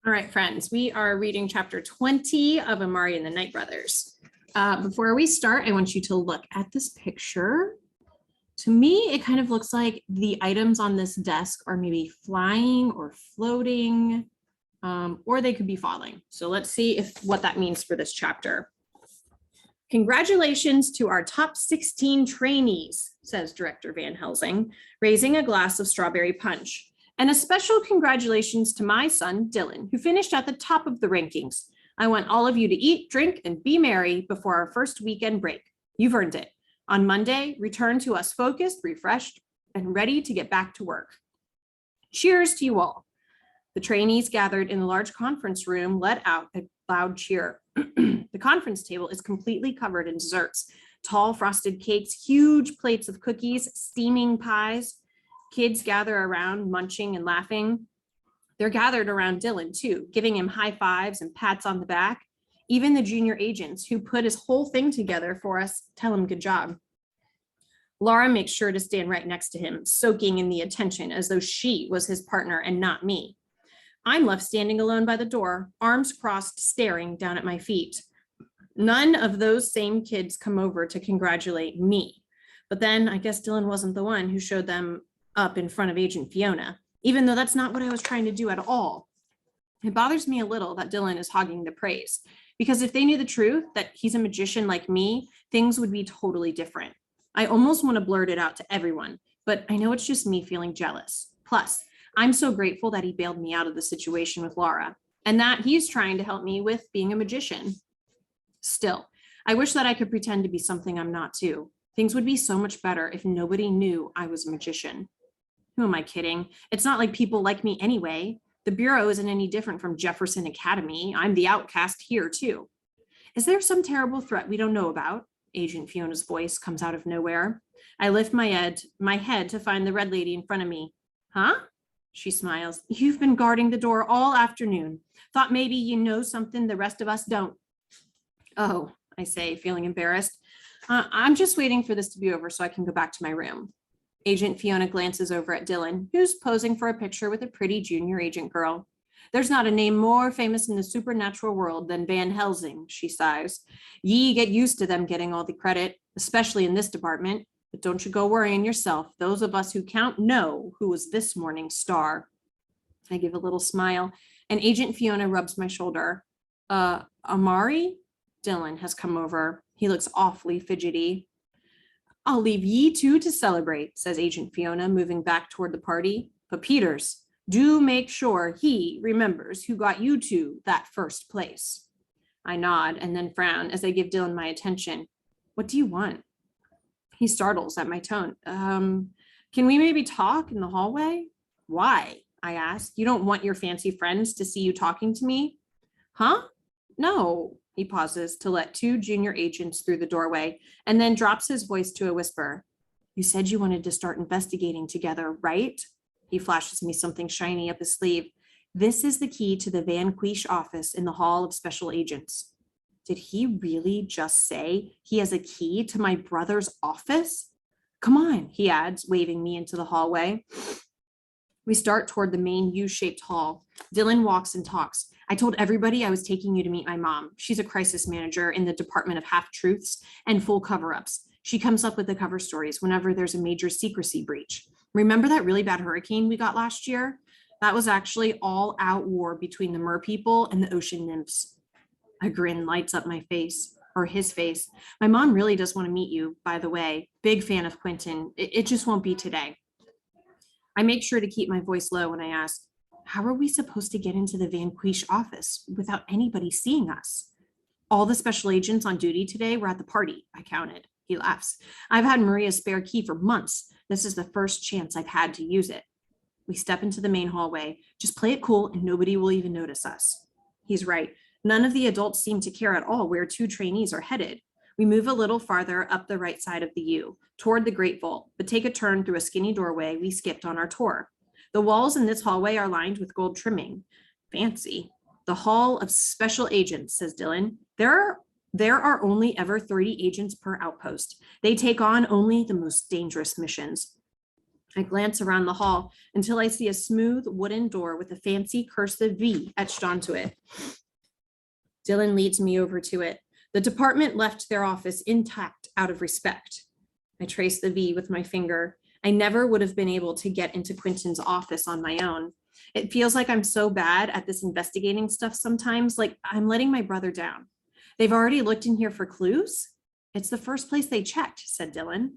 All right, friends, we are reading chapter 20 of Amari and the Night Brothers. Before we start, I want you to look at this picture. To me, it kind of looks like the items on this desk are maybe flying or floating, or they could be falling. So let's see what that means for this chapter. Congratulations to our top 16 trainees, says Director Van Helsing, raising a glass of strawberry punch. And a special congratulations to my son, Dylan, who finished at the top of the rankings. I want all of you to eat, drink, and be merry before our first weekend break. You've earned it. On Monday, return to us focused, refreshed, and ready to get back to work. Cheers to you all. The trainees gathered in the large conference room let out a loud cheer. The conference table is completely covered in desserts, tall frosted cakes, huge plates of cookies, steaming pies. Kids gather around, munching and laughing. They're gathered around Dylan too, giving him high fives and pats on the back. Even the junior agents who put his whole thing together for us tell him good job. Laura makes sure to stand right next to him, soaking in the attention as though she was his partner and not me. I'm left standing alone by the door, arms crossed, staring down at my feet. None of those same kids come over to congratulate me. But then I guess Dylan wasn't the one who showed them up in front of Agent Fiona, even though that's not what I was trying to do at all. It bothers me a little that Dylan is hogging the praise, because if they knew the truth, that he's a magician like me, things would be totally different. I almost want to blurt it out to everyone, but I know it's just me feeling jealous. Plus, I'm so grateful that he bailed me out of the situation with Laura, and that he's trying to help me with being a magician. Still, I wish that I could pretend to be something I'm not too. Things would be so much better if nobody knew I was a magician. Who am I kidding? It's not like people like me anyway. The Bureau isn't any different from Jefferson Academy. I'm the outcast here too. Is there some terrible threat we don't know about? Agent Fiona's voice comes out of nowhere. I lift my head to find the red lady in front of me. Huh? She smiles. You've been guarding the door all afternoon. Thought maybe you know something the rest of us don't. Oh, I say, feeling embarrassed. I'm just waiting for this to be over so I can go back to my room. Agent Fiona glances over at Dylan, who's posing for a picture with a pretty junior agent girl. There's not a name more famous in the supernatural world than Van Helsing, she sighs. Ye get used to them getting all the credit, especially in this department. But don't you go worrying yourself. Those of us who count know who was this morning's star. I give a little smile, and Agent Fiona rubs my shoulder. Amari? Dylan has come over. He looks awfully fidgety. I'll leave ye two to celebrate, says Agent Fiona, moving back toward the party. But Peters, do make sure he remembers who got you two that first place. I nod and then frown as I give Dylan my attention. What do you want? He startles at my tone. Can we maybe talk in the hallway? Why? I ask. You don't want your fancy friends to see you talking to me? Huh? No. He pauses to let two junior agents through the doorway and then drops his voice to a whisper. You said you wanted to start investigating together, right? He flashes me something shiny up his sleeve. This is the key to the Vanquish Office in the Hall of Special Agents. Did he really just say he has a key to my brother's office? Come on, he adds, waving me into the hallway. We start toward the main U-shaped hall. Dylan walks and talks. I told everybody I was taking you to meet my mom. She's a crisis manager in the Department of Half-Truths and Full Cover-Ups. She comes up with the cover stories whenever there's a major secrecy breach. Remember that really bad hurricane we got last year? That was actually all-out war between the mer people and the ocean nymphs. A grin lights up my face, or his face. My mom really does want to meet you, by the way. Big fan of Quinton. It just won't be today. I make sure to keep my voice low when I ask, how are we supposed to get into the Vanquish office without anybody seeing us? All the special agents on duty today were at the party, I counted. He laughs. I've had Maria's spare key for months. This is the first chance I've had to use it. We step into the main hallway. Just play it cool and nobody will even notice us. He's right. None of the adults seem to care at all where two trainees are headed. We move a little farther up the right side of the U, toward the Great Vault, but take a turn through a skinny doorway we skipped on our tour. The walls in this hallway are lined with gold trimming. Fancy. The Hall of Special Agents, says Dylan. There are only ever 30 agents per outpost. They take on only the most dangerous missions. I glance around the hall until I see a smooth wooden door with a fancy cursive V etched onto it. Dylan leads me over to it. The department left their office intact out of respect. I trace the V with my finger. I never would have been able to get into Quinton's office on my own. It feels like I'm so bad at this investigating stuff sometimes, like I'm letting my brother down. They've already looked in here for clues? It's the first place they checked, said Dylan.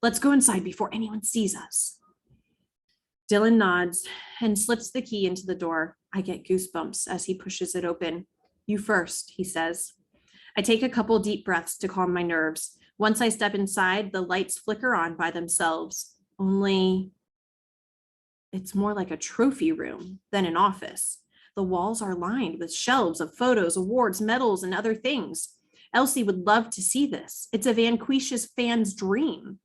Let's go inside before anyone sees us. Dylan nods and slips the key into the door. I get goosebumps as he pushes it open. You first, he says. I take a couple deep breaths to calm my nerves. Once I step inside, the lights flicker on by themselves. Only it's more like a trophy room than an office. The walls are lined with shelves of photos, awards, medals, and other things. Elsie would love to see this. It's a Vanquish's fan's dream.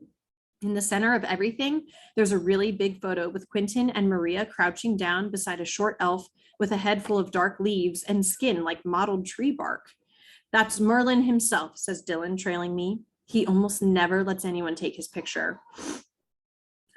In the center of everything, there's a really big photo with Quinton and Maria crouching down beside a short elf with a head full of dark leaves and skin like mottled tree bark. That's Merlin himself, says Dylan, trailing me. He almost never lets anyone take his picture.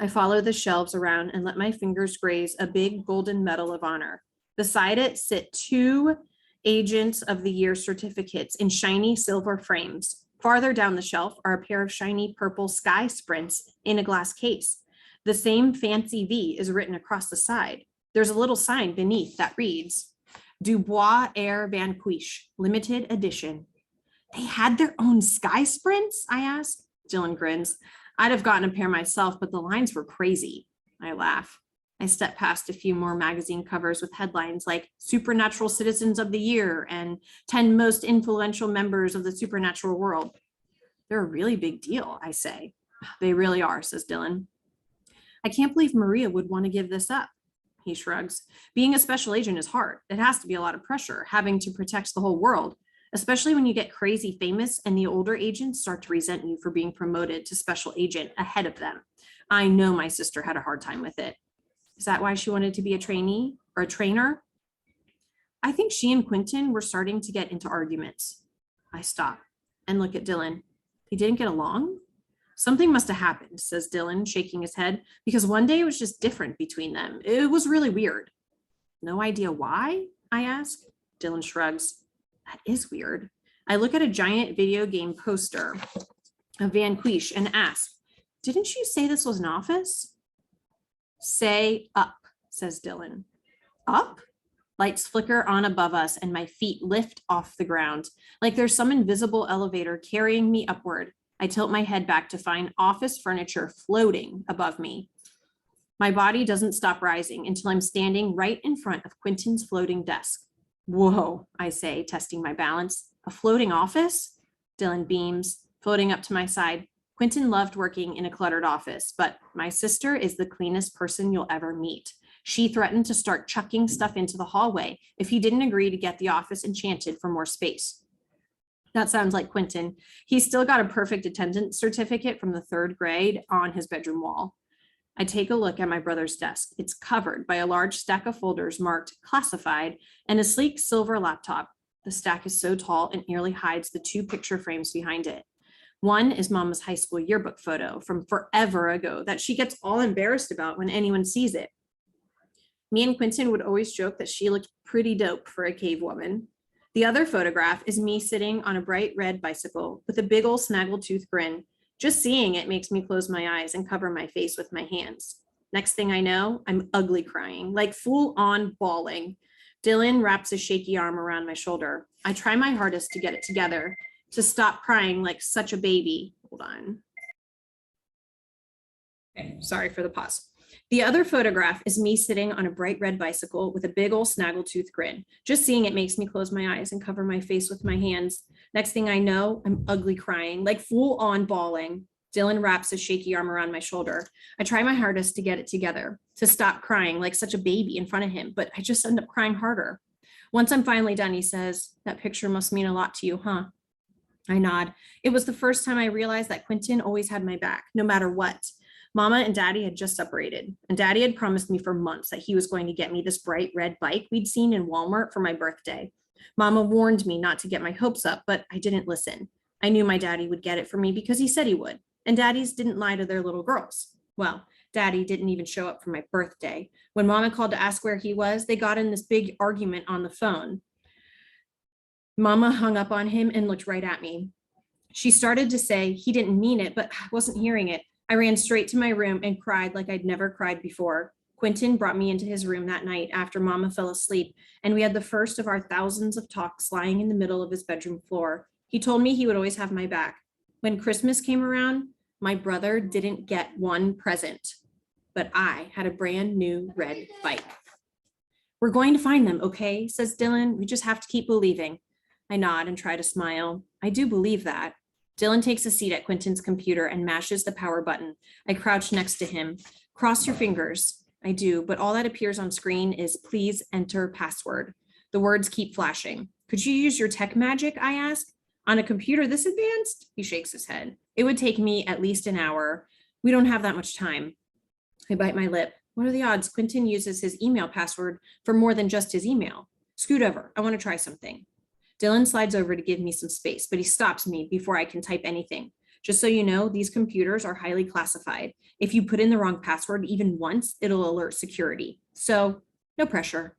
I follow the shelves around and let my fingers graze a big golden medal of honor. Beside it sit 2 Agent of the Year certificates in shiny silver frames. Farther down the shelf are a pair of shiny purple sky sprints in a glass case. The same fancy V is written across the side. There's a little sign beneath that reads, Dubois Air Vanquish, limited edition. They had their own sky sprints? I ask. Dylan grins. I'd have gotten a pair myself, but the lines were crazy. I laugh. I step past a few more magazine covers with headlines like Supernatural Citizens of the Year and 10 Most Influential Members of the Supernatural World. They're a really big deal, I say. They really are, says Dylan. I can't believe Maria would want to give this up. He shrugs. Being a special agent is hard. It has to be a lot of pressure, having to protect the whole world, especially when you get crazy famous and the older agents start to resent you for being promoted to special agent ahead of them. I know my sister had a hard time with it. Is that why she wanted to be a trainee or a trainer? I think she and Quinton were starting to get into arguments. I stop and look at Dylan. They didn't get along? Something must have happened, says Dylan, shaking his head, because one day it was just different between them. It was really weird. No idea why? I ask. Dylan shrugs. That is weird. I look at a giant video game poster of Vanquish and ask, didn't you say this was an office? Say up, says Dylan. Up? Lights flicker on above us and my feet lift off the ground, like there's some invisible elevator carrying me upward. I tilt my head back to find office furniture floating above me. My body doesn't stop rising until I'm standing right in front of Quinton's floating desk. Whoa, I say, testing my balance. A floating office? Dylan beams, floating up to my side. Quinton loved working in a cluttered office, but my sister is the cleanest person you'll ever meet. She threatened to start chucking stuff into the hallway if he didn't agree to get the office enchanted for more space. That sounds like Quinton. He's still got a perfect attendance certificate from the 3rd grade on his bedroom wall. I take a look at my brother's desk. It's covered by a large stack of folders marked classified and a sleek silver laptop. The stack is so tall it nearly hides the 2 picture frames behind it. One is Mama's high school yearbook photo from forever ago that she gets all embarrassed about when anyone sees it. Me and Quinton would always joke that she looked pretty dope for a cave woman. The other photograph is me sitting on a bright red bicycle with a big old snaggletooth grin. Just seeing it makes me close my eyes and cover my face with my hands. Next thing I know, I'm ugly crying, like full on bawling. Dylan wraps a shaky arm around my shoulder. I try my hardest to get it together, to stop crying like such a baby. Hold on. Okay, sorry for the pause. The other photograph is me sitting on a bright red bicycle with a big old snaggletooth grin. Just seeing it makes me close my eyes and cover my face with my hands. Next thing I know, I'm ugly crying, like full on bawling. Dylan wraps a shaky arm around my shoulder. I try my hardest to get it together, to stop crying like such a baby in front of him, but I just end up crying harder. Once I'm finally done, he says, "That picture must mean a lot to you, huh?" I nod. It was the first time I realized that Quinton always had my back, no matter what. Mama and Daddy had just separated, and Daddy had promised me for months that he was going to get me this bright red bike we'd seen in Walmart for my birthday. Mama warned me not to get my hopes up, but I didn't listen. I knew my daddy would get it for me because he said he would, and daddies didn't lie to their little girls. Well, Daddy didn't even show up for my birthday. When Mama called to ask where he was, they got in this big argument on the phone. Mama hung up on him and looked right at me. She started to say he didn't mean it, but I wasn't hearing it. I ran straight to my room and cried like I'd never cried before. Quinton brought me into his room that night after Mama fell asleep, and we had the first of our thousands of talks lying in the middle of his bedroom floor. He told me he would always have my back. When Christmas came around, my brother didn't get one present, but I had a brand new red bike. We're going to find them, okay, says Dylan. We just have to keep believing. I nod and try to smile. I do believe that. Dylan takes a seat at Quinton's computer and mashes the power button. I crouch next to him. Cross your fingers. I do, but all that appears on screen is please enter password. The words keep flashing. Could you use your tech magic, I ask? On a computer this advanced? He shakes his head. It would take me at least an hour. We don't have that much time. I bite my lip. What are the odds Quinton uses his email password for more than just his email? Scoot over. I want to try something. Dylan slides over to give me some space, but he stops me before I can type anything. Just so you know, these computers are highly classified. If you put in the wrong password even once, it'll alert security. So, no pressure.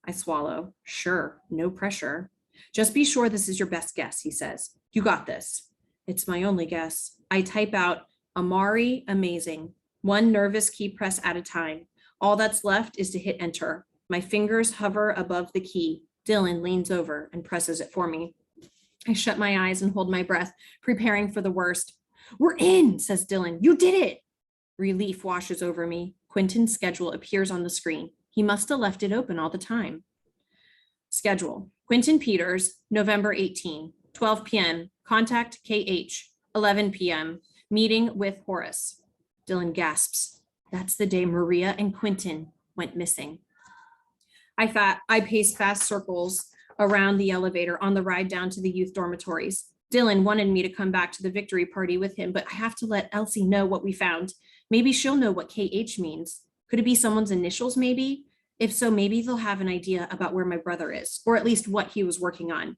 I swallow. Sure, no pressure. Just be sure this is your best guess, he says. You got this. It's my only guess. I type out Amari, amazing. One nervous key press at a time. All that's left is to hit enter. My fingers hover above the key. Dylan leans over and presses it for me. I shut my eyes and hold my breath, preparing for the worst. We're in, says Dylan. You did it. Relief washes over me. Quinton's schedule appears on the screen. He must have left it open all the time. Schedule. Quinton Peters, November 18, 12 p.m. Contact KH, 11 p.m. Meeting with Horace. Dylan gasps. That's the day Maria and Quinton went missing. I paced fast circles around the elevator on the ride down to the youth dormitories. Dylan wanted me to come back to the victory party with him, but I have to let Elsie know what we found. Maybe she'll know what KH means. Could it be someone's initials, maybe? If so, maybe they'll have an idea about where my brother is, or at least what he was working on.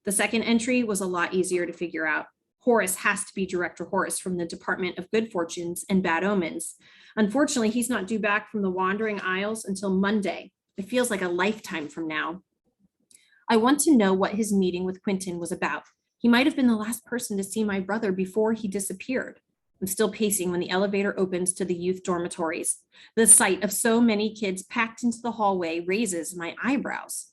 The second entry was a lot easier to figure out. Horace has to be Director Horace from the Department of Good Fortunes and Bad Omens. Unfortunately, he's not due back from the Wandering Isles until Monday. It feels like a lifetime from now. I want to know what his meeting with Quinton was about. He might have been the last person to see my brother before he disappeared. I'm still pacing when the elevator opens to the youth dormitories. The sight of so many kids packed into the hallway raises my eyebrows.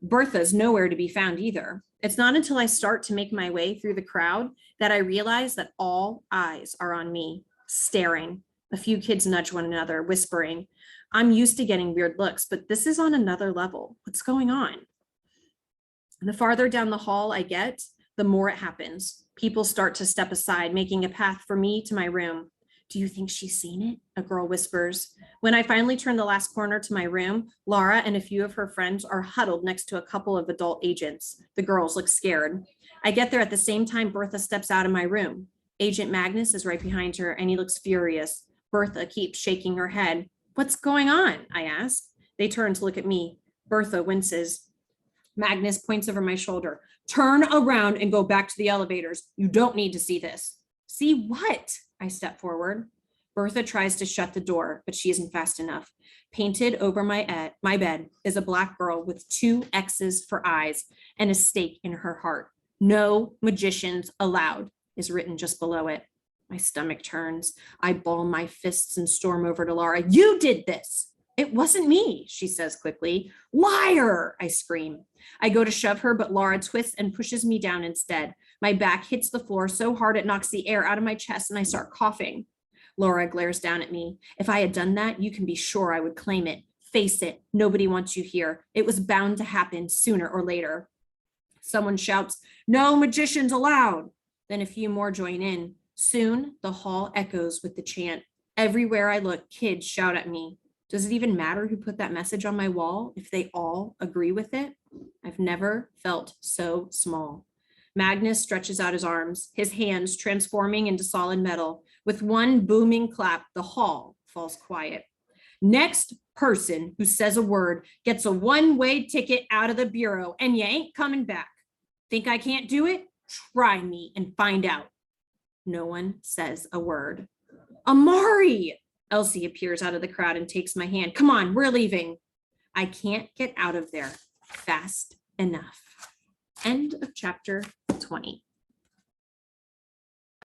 Bertha's nowhere to be found either. It's not until I start to make my way through the crowd that I realize that all eyes are on me, staring. A few kids nudge one another, whispering. I'm used to getting weird looks, but this is on another level. What's going on? The farther down the hall I get, the more it happens. People start to step aside, making a path for me to my room. Do you think she's seen it? A girl whispers. When I finally turn the last corner to my room, Laura and a few of her friends are huddled next to a couple of adult agents. The girls look scared. I get there at the same time Bertha steps out of my room. Agent Magnus is right behind her and he looks furious. Bertha keeps shaking her head. What's going on? I ask. They turn to look at me. Bertha winces. Magnus points over my shoulder. Turn around and go back to the elevators. You don't need to see this. See what? I step forward. Bertha tries to shut the door, but she isn't fast enough. Painted over my bed is a black girl with 2 X's for eyes and a stake in her heart. No magicians allowed is written just below it. My stomach turns. I ball my fists and storm over to Laura. You did this. It wasn't me, she says quickly. Liar, I scream. I go to shove her, but Laura twists and pushes me down instead. My back hits the floor so hard it knocks the air out of my chest and I start coughing. Laura glares down at me. If I had done that, you can be sure I would claim it. Face it, nobody wants you here. It was bound to happen sooner or later. Someone shouts, no magicians allowed. Then a few more join in. Soon, the hall echoes with the chant. Everywhere I look, kids shout at me. Does it even matter who put that message on my wall if they all agree with it? I've never felt so small. Magnus stretches out his arms, his hands transforming into solid metal. With one booming clap, the hall falls quiet. Next person who says a word gets a one-way ticket out of the bureau, and you ain't coming back. Think I can't do it? Try me and find out. No one says a word. Amari! Elsie appears out of the crowd and takes my hand. Come on, we're leaving. I can't get out of there fast enough. End of chapter 20.